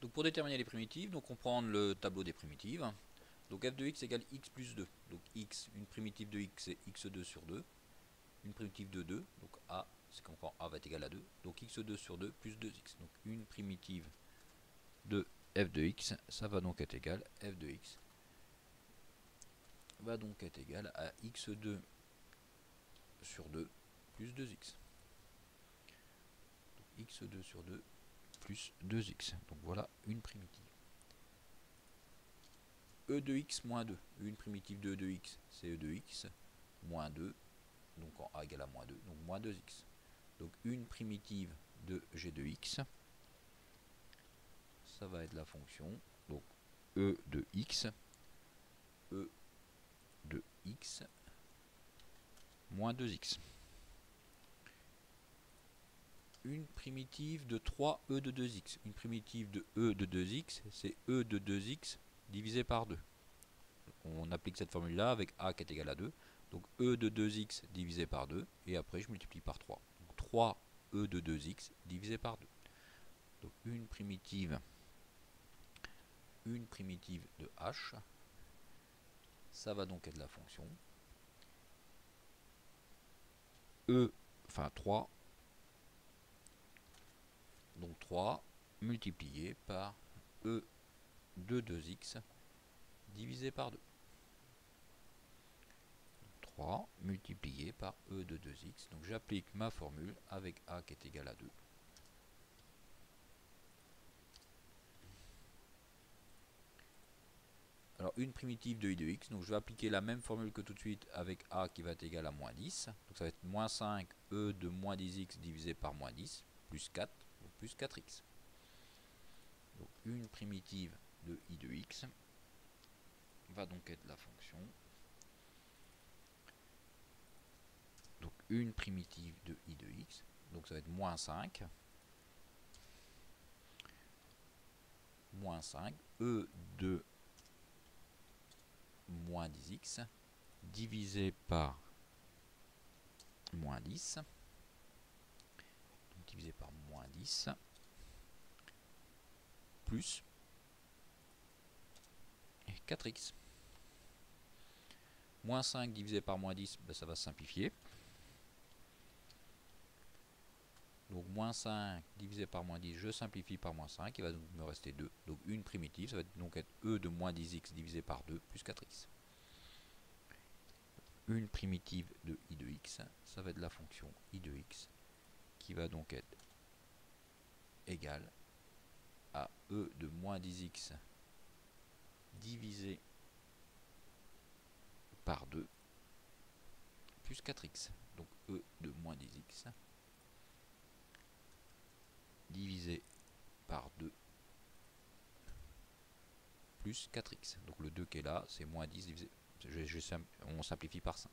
Donc pour déterminer les primitives, donc on prend le tableau des primitives. Donc f de x égale x plus 2. Donc x, une primitive de x c'est x2 sur 2. Une primitive de 2, donc a, c'est qu'on prend a va être égal à 2. Donc x2 sur 2 plus 2x. Donc une primitive de f de x, ça va donc être égal, f de x va donc être égal à x2 sur 2 plus 2x. Donc x2 sur 2 plus 2x. Donc voilà une primitive. E de x moins 2. Une primitive de e de x, c'est e de x moins 2. Donc en a égale à moins 2. Donc moins 2x. Donc une primitive de g de x, ça va être la fonction. Donc e de x moins 2x. Une primitive de 3e de 2x. Une primitive de e de 2x, c'est e de 2x divisé par 2. On applique cette formule-là avec a qui est égal à 2. Donc e de 2x divisé par 2. Et après, je multiplie par 3. Donc 3e de 2x divisé par 2. Donc une primitive de h, ça va donc être la fonction e, enfin 3, donc 3 multiplié par e de 2x divisé par 2. 3 multiplié par e de 2x. Donc j'applique ma formule avec a qui est égal à 2. Alors une primitive de i de x, donc je vais appliquer la même formule que tout de suite avec a qui va être égal à moins 10. Donc ça va être moins 5 e de moins 10x divisé par moins 10, plus 4, donc plus 4x. Donc une primitive de i de x va donc être la fonction. Donc une primitive de i de x, donc ça va être moins 5 e de moins 10x divisé par moins 10, donc divisé par moins 10, plus 4x. Moins 5 divisé par moins 10, ben ça va se simplifier. Donc moins 5 divisé par moins 10, je simplifie par moins 5, il va donc me rester 2. Donc une primitive, ça va donc être e de moins 10x divisé par 2 plus 4x. Une primitive de i de x, ça va être la fonction i de x qui va donc être égale à e de moins 10x divisé par 2 plus 4x. Donc e de moins 10x divisé par 2 plus 4x. Donc le 2 qui est là, c'est moins 10 divisé. On simplifie par 5.